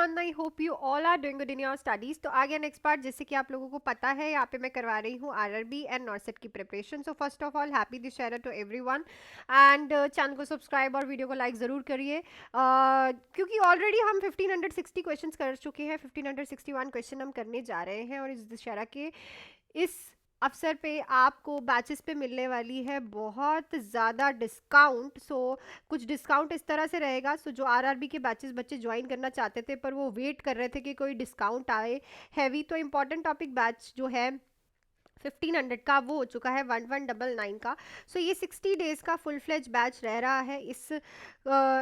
Everyone, I hope you all are doing good in your studies. तो आ गया next part. जैसे कि आप लोगों को पता है, यहाँ पे मैं करवा रही हूँ आरआरबी एंड नॉर्सेट की प्रिपरेशन। So first of all happy Dussehra to everyone and channel को सब्सक्राइब और वीडियो को लाइक ज़रूर करिए, क्योंकि ऑलरेडी हम 1560 क्वेश्चंस कर चुके हैं। 1561 क्वेश्चन हम करने जा रहे हैं और इस दशहरा के इस अवसर पे आपको बैचेस पे मिलने वाली है बहुत ज़्यादा डिस्काउंट। सो कुछ डिस्काउंट इस तरह से रहेगा। सो जो आरआरबी के बैचेस बच्चे ज्वाइन करना चाहते थे पर वो वेट कर रहे थे कि कोई डिस्काउंट आए हैवी, तो इम्पॉर्टेंट टॉपिक बैच जो है 1500 का वो हो चुका है 1199 का। सो ये 60 डेज़ का फुल फ्लेज बैच रह रहा है।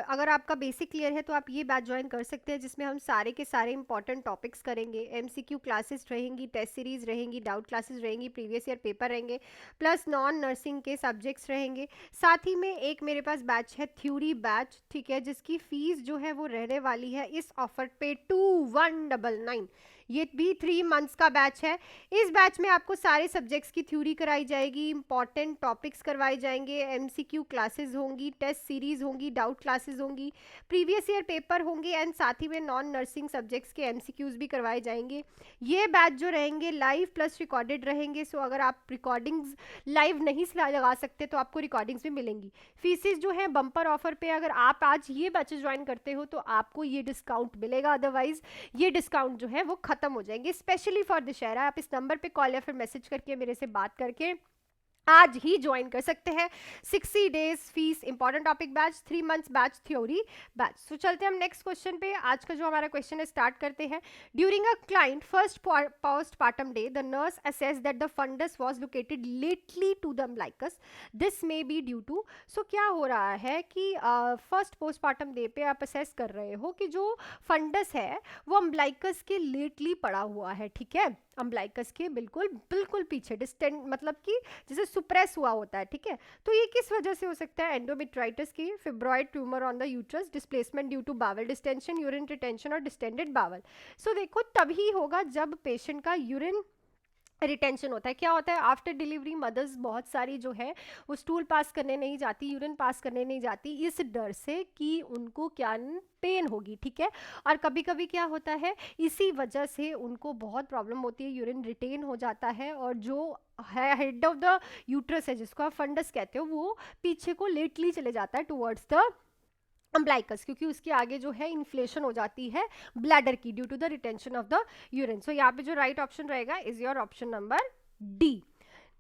अगर आपका बेसिक क्लियर है तो आप ये बैच ज्वाइन कर सकते हैं, जिसमें हम सारे के सारे इंपॉर्टेंट टॉपिक्स करेंगे। एमसीक्यू क्लासेस रहेंगी, टेस्ट सीरीज रहेंगी, डाउट क्लासेस रहेंगी, प्रीवियस ईयर पेपर रहेंगे, प्लस नॉन नर्सिंग के सब्जेक्ट्स रहेंगे। साथ ही में एक मेरे पास बैच है थ्योरी बैच, ठीक है, जिसकी फीस जो है वो रहने वाली है इस ऑफर पे 2199। ये भी 3 मंथ्स का बैच है। इस बैच में आपको सारे सब्जेक्ट्स की थ्योरी कराई जाएगी, इंपॉर्टेंट टॉपिक्स करवाए जाएंगे, एमसीक्यू क्लासेस होंगी, टेस्ट सीरीज होंगी, डाउट क्लासेस होंगी, प्रीवियस ईयर पेपर होंगे एंड साथ ही में नॉन नर्सिंग सब्जेक्ट्स के एमसीक्यूज भी करवाए जाएंगे। ये बैच जो रहेंगे लाइव प्लस रिकॉर्डेड रहेंगे। सो अगर आप रिकॉर्डिंग्स लाइव नहीं लगा सकते तो आपको रिकॉर्डिंग्स भी मिलेंगी। फीसेस जो है बम्पर ऑफर पे, अगर आप आज ये बैचेस ज्वाइन करते हो तो आपको ये डिस्काउंट मिलेगा, अदरवाइज ये डिस्काउंट जो है वो खत्म हो जाएंगे। स्पेशली फॉर दशहरा आप इस नंबर पे कॉल या फिर मैसेज करके मेरे से बात करके आज ही ज्वाइन कर सकते हैं। 60 days fees important topic batch, 3 months batch, theory batch. So चलते हैं हम नेक्स्ट क्वेश्चन पे। आज का जो हमारा क्वेश्चन है स्टार्ट करते हैं। During a client first postpartum day the nurse assess that the fundus was located lately to the umbilicus, this may be due to. So क्या हो रहा है कि फर्स्ट पोस्टपार्टम डे पे आप असेस कर रहे हो कि जो फंडस है वो अम्बिलिकस के लेटली पड़ा हुआ है, ठीक है, अम्बिलिकस के बिल्कुल बिल्कुल पीछे, डिस्टेंट मतलब कि जैसे सुप्रेस हुआ होता है, ठीक है। तो ये किस वजह से हो सकता है? एंडोमेट्राइटिस की, fibroid tumour on the uterus, displacement due to bowel distension, urine retention और डिस्टेंडेड बावल। सो देखो तभी होगा जब पेशेंट का यूरिन रिटेंशन होता है। क्या होता है आफ्टर डिलीवरी मदर्स बहुत सारी जो है वो स्टूल पास करने नहीं जाती, यूरिन पास करने नहीं जाती, इस डर से कि उनको क्या पेन होगी, ठीक है। और कभी कभी क्या होता है इसी वजह से उनको बहुत प्रॉब्लम होती है, यूरिन रिटेन हो जाता है और जो है हेड ऑफ द यूट्रस है जिसको आप फंडस कहते हो वो पीछे को लेटली चले जाता है टुवर्ड्स द अम्बिलिकस, क्योंकि उसके आगे जो है इन्फ्लेशन हो जाती है ब्लैडर की due to the retention of the urine. So यहाँ पे जो राइट ऑप्शन रहेगा is your option number D.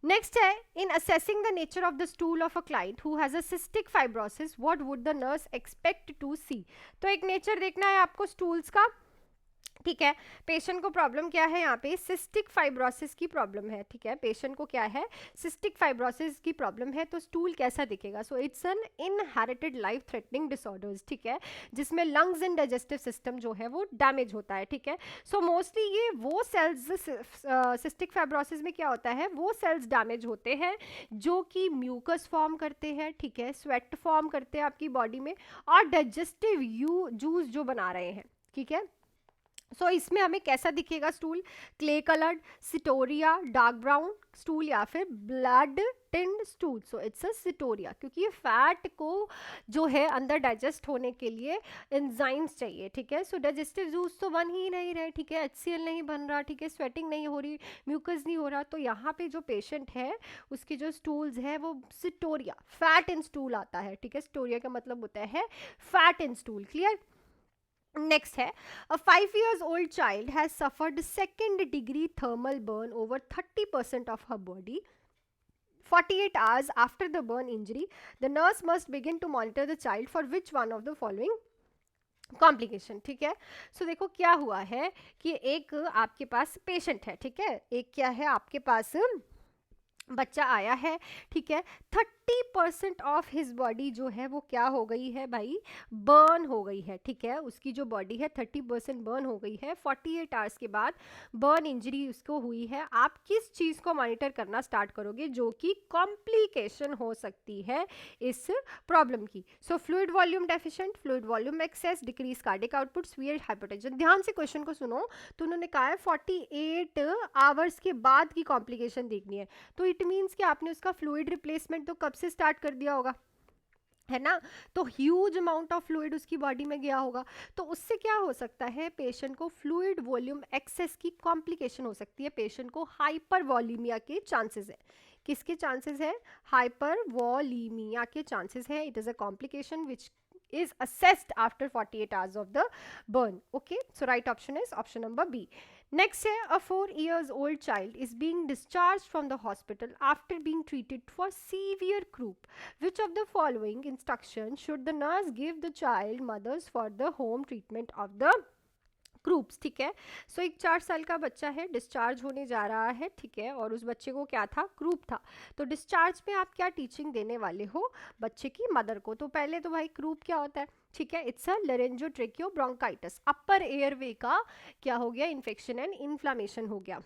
Next है, in assessing the nature of the stool of a client who has a cystic fibrosis what would the nurse expect to see. तो एक nature देखना है आपको stools का, ठीक है। पेशेंट को प्रॉब्लम क्या है? यहाँ पे सिस्टिक फाइब्रोसिस की प्रॉब्लम है, ठीक है। पेशेंट को क्या है? सिस्टिक फाइब्रोसिस की प्रॉब्लम है। तो स्टूल कैसा दिखेगा? So it's an inherited life threatening disorders, ठीक है, जिसमें लंग्स एंड डाइजेस्टिव सिस्टम जो है वो डैमेज होता है, ठीक है। सो मोस्टली ये वो सेल्स, सिस्टिक फाइब्रोसिस में क्या होता है, वो सेल्स डैमेज होते हैं जो कि म्यूकस फॉर्म करते हैं, ठीक है, स्वेट फॉर्म करते हैं आपकी बॉडी में और डाइजेस्टिव जूस जो बना रहे हैं, ठीक है। सो इसमें हमें कैसा दिखेगा stool? Clay coloured, steatorrhea, dark brown stool या फिर blood tinged stool. So it's a steatorrhea, क्योंकि ये फैट को जो है अंदर डाइजेस्ट होने के लिए एंजाइम्स चाहिए, ठीक है। सो डाइजेस्टिव जूस तो बन ही नहीं रहे, ठीक है, HCl नहीं बन रहा, ठीक है, स्वेटिंग नहीं हो रही, म्यूकस नहीं हो रहा। तो यहाँ पे जो पेशेंट है उसके जो स्टूल्स है वो सिटोरिया, फैट इन स्टूल आता है, ठीक है। सिटोरिया का मतलब होता है fat in stool, clear. Next है, अ 5 years old child has suffered second degree thermal burn over 30% of her body 48 hours after the burn injury. The nurse must begin to monitor the child for which one of the following complication, ठीक है। सो देखो क्या हुआ है कि एक आपके पास patient है, ठीक है, एक क्या है आपके पास बच्चा आया है, ठीक है। 30% ऑफ हिज बॉडी जो है वो क्या हो गई है भाई? बर्न हो गई है, ठीक है। उसकी जो बॉडी है 30% बर्न हो गई है। 48 आवर्स के बाद बर्न इंजरी उसको हुई है। आप किस चीज़ को मॉनिटर करना स्टार्ट करोगे जो कि कॉम्प्लिकेशन हो सकती है इस प्रॉब्लम की? So fluid volume deficient, fluid volume excess, decrease cardiac output, severe hypertension. ध्यान से क्वेश्चन को सुनो। तो उन्होंने कहा है 48 आवर्स के बाद की कॉम्प्लिकेशन देखनी है। तो इट मीन्स कि आपने उसका फ्लूइड रिप्लेसमेंट तो कब से स्टार्ट कर दिया होगा? है ना। तो ह्यूज अमाउंट ऑफ फ्लूइड उसकी बॉडी में गया होगा, तो उससे क्या हो सकता है, पेशेंट को फ्लूइड वॉल्यूम एक्सेस की कॉम्प्लिकेशन हो सकती है, पेशेंट को हाइपर वॉलीमिया के चांसेस है। किसके चांसेस है, हाइपर वॉलीमिया के चांसेस है। It is a complication which is assessed after 48 hours of the burn. Okay, so right option is option number B. Next है, a 4 years old child is being discharged from the hospital after being treated for severe croup. Which of the following instructions should the nurse give the child mothers for the home treatment of the क्रूप्स? ठीक है, सो एक 4 साल का बच्चा है, discharge होने जा रहा है, ठीक है, और उस बच्चे को क्या था, क्रूप था। तो डिस्चार्ज में आप क्या टीचिंग देने वाले हो बच्चे की मदर को? तो पहले तो भाई क्रूप क्या होता है, ठीक है, it's a लेरेंजोट्रेकियो bronchitis, upper airway का क्या हो गया, इन्फेक्शन एंड इन्फ्लामेशन हो गया।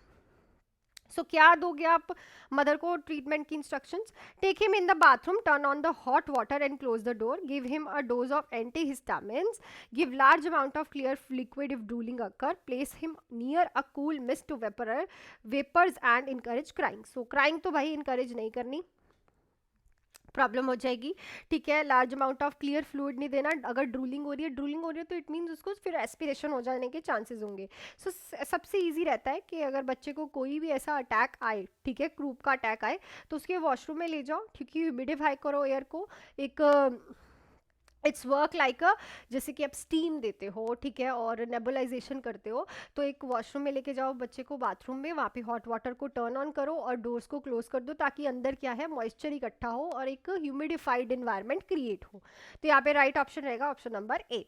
सो क्या दोगे आप मदर को ट्रीटमेंट की instructions? Take him in the bathroom, turn on the hot water and close the door, give him a dose of antihistamines, give large amount of clear liquid if drooling occur, place him near a cool mist to vapours and encourage crying. So crying तो भाई encourage नहीं करनी, problem हो जाएगी, ठीक है। Large amount of clear fluid नहीं देना, अगर ड्रूलिंग हो रही है तो इट मीन्स उसको फिर एस्पिरेशन हो जाने के चांसेस होंगे। सो सबसे इजी रहता है कि अगर बच्चे को कोई भी ऐसा अटैक आए, ठीक है, क्रूप का अटैक आए, तो उसके वॉशरूम में ले जाओ, ठीक है, ह्यूमिडिफाई करो एयर को, एक इट्स वर्क लाइक अ, जैसे कि आप स्टीम देते हो, ठीक है, और नेबुलाइजेशन करते हो, तो एक वॉशरूम में लेके जाओ बच्चे को, बाथरूम में, वहाँ पे हॉट वाटर को टर्न ऑन करो और डोर्स को क्लोज कर दो, ताकि अंदर क्या है, मॉइस्चर इकट्ठा हो और एक ह्यूमिडिफाइड इन्वायरमेंट क्रिएट हो। तो यहाँ पे राइट ऑप्शन रहेगा ऑप्शन नंबर ए।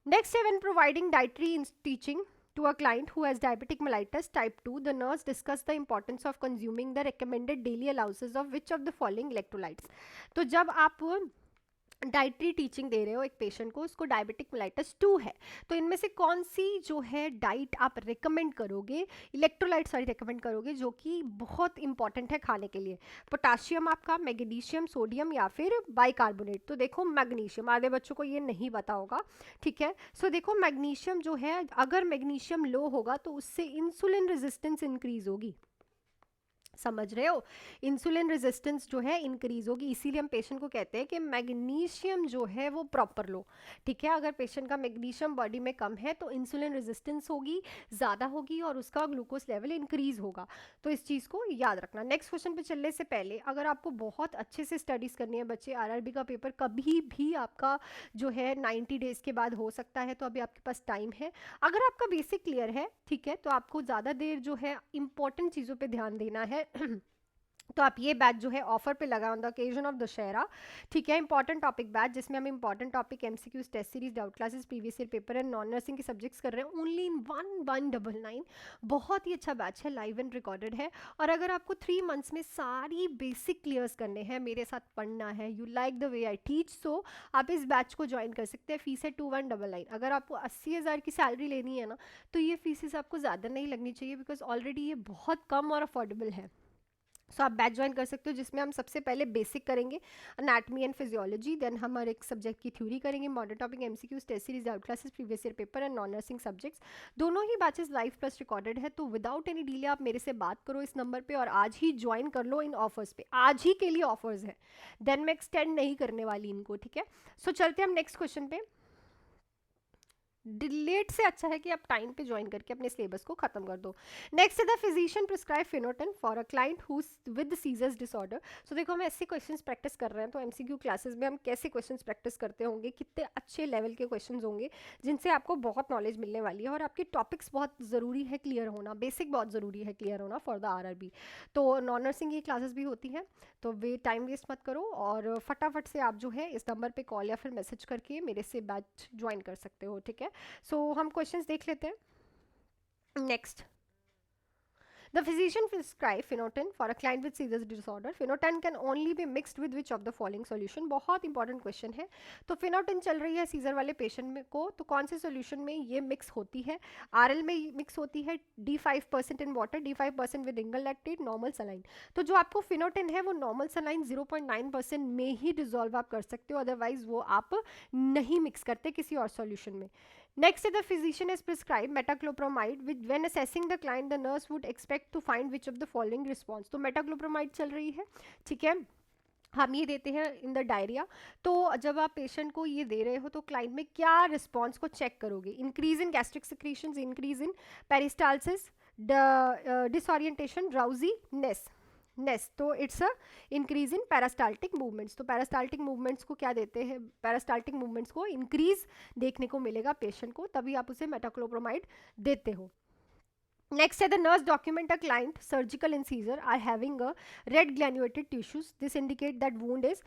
नेक्स्ट है, when providing dietary teaching to a client who has diabetic mellitus type 2, the nurse discuss the importance of consuming the recommended daily allowances of which of the following electrolytes? तो जब आप dietary teaching दे रहे हो एक patient को, उसको diabetic mellitus 2 है, तो इनमें से कौन सी जो है डाइट आप रिकमेंड करोगे, इलेक्ट्रोलाइट सारी रिकमेंड करोगे, जो कि बहुत इंपॉर्टेंट है खाने के लिए? पोटाशियम आपका, मैग्नीशियम, सोडियम या फिर बाइकार्बोनेट? तो देखो मैग्नीशियम, आधे बच्चों को ये नहीं पता होगा, ठीक है। सो देखो मैग्नीशियम जो है, अगर मैग्नीशियम लो होगा तो उससे इंसुलिन रेजिस्टेंस इंक्रीज होगी, समझ रहे हो, इंसुलिन रेजिस्टेंस जो है इंक्रीज होगी, इसीलिए हम पेशेंट को कहते हैं कि मैग्नीशियम जो है वो प्रॉपर लो, ठीक है। अगर पेशेंट का मैग्नीशियम बॉडी में कम है तो इंसुलिन रेजिस्टेंस होगी, ज़्यादा होगी, और उसका ग्लूकोज लेवल इंक्रीज होगा, तो इस चीज़ को याद रखना। नेक्स्ट क्वेश्चन पे चलने से पहले, अगर आपको बहुत अच्छे से स्टडीज़ करनी है बच्चे, आरआरबी का पेपर कभी भी आपका जो है 90 डेज़ के बाद हो सकता है, तो अभी आपके पास टाइम है। अगर आपका बेसिक क्लियर है, ठीक है, तो आपको ज़्यादा देर जो है इंपॉर्टेंट चीज़ों पे ध्यान देना है तो आप ये बैच जो है ऑफर पे लगा on the occasion of Dussehra, ठीक है, इंपॉर्टेंट टॉपिक बैच, जिसमें हम important topic MCQs, test series, doubt classes, previous year paper and non nursing के सब्जेक्ट्स कर रहे हैं, ओनली इन 1199। बहुत ही अच्छा बैच है, लाइव एंड रिकॉर्डेड है, और अगर आपको 3 मंथ्स में सारी बेसिक क्लियर्स करने हैं, मेरे साथ पढ़ना है, you like the way I teach, so आप इस बैच को ज्वाइन कर सकते हैं। फीस है 2199। अगर आपको 80,000 की सैलरी लेनी है ना, तो ये फीसेस आपको ज़्यादा नहीं लगनी चाहिए, बिकॉज ऑलरेडी ये बहुत कम और अफोर्डेबल है। सो आप बैच ज्वाइन कर सकते हो, जिसमें हम सबसे पहले बेसिक करेंगे, अनाटमी एंड फिजियोलॉजी, देन हम हर एक सब्जेक्ट की थ्योरी करेंगे, modern topic, MCQs, test series, out classes, previous year paper and non nursing subjects. दोनों ही बैचेस लाइव प्लस रिकॉर्डेड है, तो विदाउट एनी डिले आप मेरे से बात करो इस नंबर पे और आज ही ज्वाइन कर लो इन ऑफर्स पे, आज ही के लिए ऑफर्स है, देन मैं एक्सटेंड नहीं करने वाली इनको, ठीक है। सो चलते हैं हम नेक्स्ट क्वेश्चन पे। डिलेट से अच्छा है कि आप टाइम पे ज्वाइन करके अपने सिलेबस को खत्म कर दो। नेक्स्ट है, the physician prescribe phenytoin for a client who with seizures disorder. So देखो हम ऐसे क्वेश्चंस प्रैक्टिस कर रहे हैं, तो एमसीक्यू क्लासेस में हम कैसे क्वेश्चंस प्रैक्टिस करते होंगे, कितने अच्छे लेवल के क्वेश्चंस होंगे जिनसे आपको बहुत नॉलेज मिलने वाली है, और आपके टॉपिक्स बहुत ज़रूरी है क्लियर होना, बेसिक बहुत ज़रूरी है क्लियर होना फॉर द आरआरबी। तो नॉन नर्सिंग की क्लासेस भी होती हैं, तो वे टाइम वेस्ट मत करो, और फटाफट से आप जो है इस नंबर पे कॉल या फिर मैसेज करके मेरे से बैच ज्वाइन कर सकते हो, ठीक है। सो हम क्वेश्चंस देख लेते हैं। Next, the physician prescribe Phenerton for a client with seizure disorder. Phenerton can only be mixed with which of the following solution? बहुत इंपॉर्टेंट क्वेश्चन है। तो Phenerton चल रही है सीजर वाले पेशेंट में को, तो कौन से सोल्यूशन में ये मिक्स होती है? आरएल में मिक्स होती है, D5% in water, D5% with इंगल लैक्टेट, नॉर्मल सलाइन। तो जो आपको Phenerton है वो नॉर्मल सलाइन 0.9% में ही डिजोल्व आप कर सकते हो, अदरवाइज वो आप नहीं मिक्स करते किसी और सोल्यूशन में। Next, the physician has prescribed metoclopramide, which when assessing the client, the nurse would expect to find which of the following response? तो metoclopramide चल रही है, ठीक है, हम ये देते हैं इन द डायरिया। तो जब आप पेशेंट को ये दे रहे हो तो क्लाइंट में क्या रिस्पॉन्स को चेक करोगे? Increase in gastric secretions, increase in peristalsis, disorientation, drowsiness, नेस। तो it's a increase in peristaltic movements. तो पैरास्टाल्टिक मूवमेंट्स को क्या देते हैं? पैरास्टाल्टिक मूवमेंट्स को इंक्रीज देखने को मिलेगा पेशेंट को, तभी आप उसे मेटाक्लोप्रोमाइड देते हो। Next, the nurse document a client surgical incisor are having a red granulated tissues. This indicate that wound is,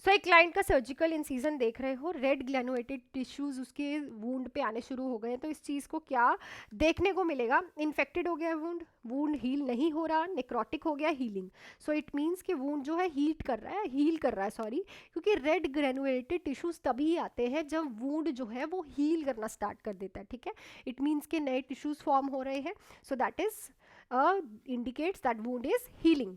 so एक client का surgical incision देख रहे हो, red granulated tissues उसके wound पे आने शुरू हो गए हैं, तो इस चीज़ को क्या देखने को मिलेगा? Infected हो गया wound, wound heal नहीं हो रहा, necrotic हो गया, healing. So it means कि wound जो है heal कर रहा है sorry, क्योंकि red granulated tissues तभी आते हैं जब wound जो है वो heal करना start कर देता है, ठीक है? It means कि नए tissues form हो रहे हैं, so that is indicates that wound is healing.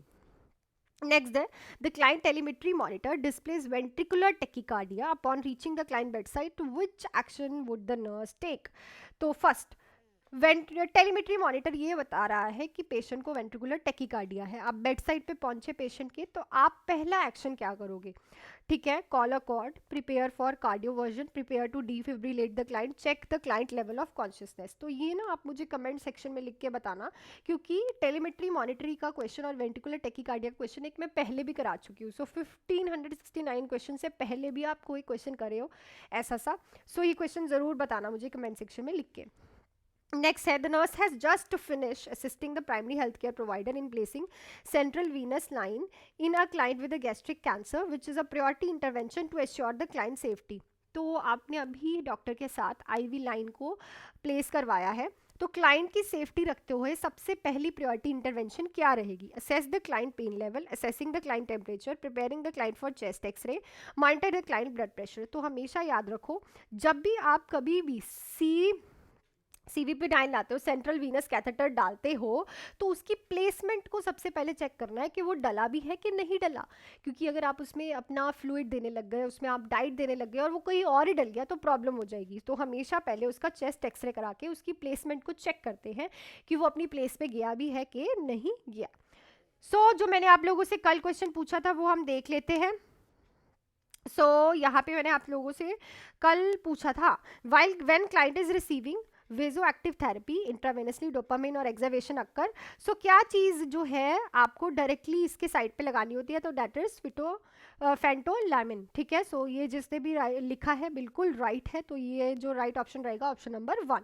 Next, the client telemetry monitor displays ventricular tachycardia. Upon reaching the client bedside, which action would the nurse take? तो first telemetry monitor ये बता रहा है कि patient को ventricular tachycardia है। आप bed side पे पहुंचे पेशेंट के, तो आप पहला एक्शन क्या करोगे? ठीक है, call a code, prepare for cardioversion, prepare to defibrillate the client, check the client level of consciousness. तो ये ना आप मुझे कमेंट सेक्शन में लिख के बताना, क्योंकि टेलीमेट्री मॉनिटरी का क्वेश्चन और वेंट्रिकुलर टेकिकार्डिया का क्वेश्चन एक मैं पहले भी करा चुकी हूँ। सो 1569 क्वेश्चन से पहले भी आप कोई क्वेश्चन करे हो ऐसा सा, सो ये क्वेश्चन ज़रूर बताना मुझे कमेंट सेक्शन में लिख के। Next, the nurse has just finished assisting the primary healthcare provider in placing central venous line in a client with a gastric cancer, which is a priority intervention to assure the client safety. तो आपने अभी doctor के साथ IV line को place करवाया है, तो client की सेफ्टी रखते हुए सबसे पहली प्रायोरिटी इंटरवेंशन क्या रहेगी? Assess the client pain level, assessing the client temperature, preparing the client for chest X ray, monitor the client blood pressure. तो हमेशा याद रखो, जब भी आप कभी भी सीवीपी डाइन लाते हो, सेंट्रल वीनस कैथेटर डालते हो, तो उसकी प्लेसमेंट को सबसे पहले चेक करना है कि वो डला भी है कि नहीं डला, क्योंकि अगर आप उसमें अपना फ्लूइड देने लग गए, उसमें आप डाइट देने लग गए और वो कहीं और ही डल गया तो प्रॉब्लम हो जाएगी। तो हमेशा पहले उसका चेस्ट एक्सरे करा के उसकी प्लेसमेंट को चेक करते हैं कि वो अपनी प्लेस पे गया भी है कि नहीं गया। जो मैंने आप लोगों से कल क्वेश्चन पूछा था वो हम देख लेते हैं। यहाँ पे मैंने आप लोगों से कल पूछा था, while when client is receiving vasoactive therapy intravenously dopamine और एक्सावेशन अक्कर, क्या चीज़ जो है आपको डायरेक्टली इसके साइड पे लगानी होती है? तो दैट इज फेंटोलैमिन, ठीक है। ये जिसने भी लिखा है बिल्कुल राइट है, तो ये जो राइट ऑप्शन रहेगा option number 1।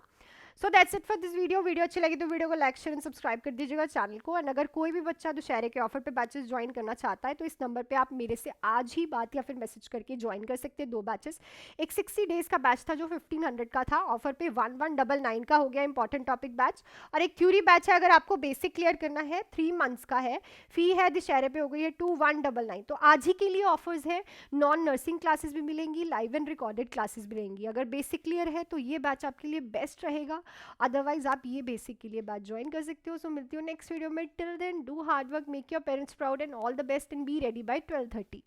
So that's it for this video अच्छी लगी तो वीडियो को लाइक शेयर एंड सब्सक्राइब कर दीजिएगा चैनल को। एंड अगर कोई भी बच्चा दुशहरे के ऑफर पे बैचेस ज्वाइन करना चाहता है तो इस नंबर पे आप मेरे से आज ही बात या फिर मैसेज करके ज्वाइन कर सकते हैं। 2 बैचेस, एक 60 डेज का बैच था जो 1500 का था, ऑफर पे 1199 का हो गया इंपॉर्टेंट टॉपिक बैच, और एक थ्योरी बैच है अगर आपको बेसिक क्लियर करना है, 3 मंथ्स का है, फी है दुशहरे पे हो गई है 2199। तो आज ही के लिए ऑफर्स है, नॉन नर्सिंग क्लासेस भी मिलेंगी, लाइव एंड रिकॉर्डेड क्लासेस भी रहेंगी। अगर बेसिक क्लियर है तो ये बैच आपके लिए बेस्ट रहेगा, अदरवाइज आप ये बेसिक के लिए बात ज्वाइन कर सकते हो। सो मिलती हूँ नेक्स्ट वीडियो में। Till then do hard work, make your parents proud and all the best and be ready by 12:30।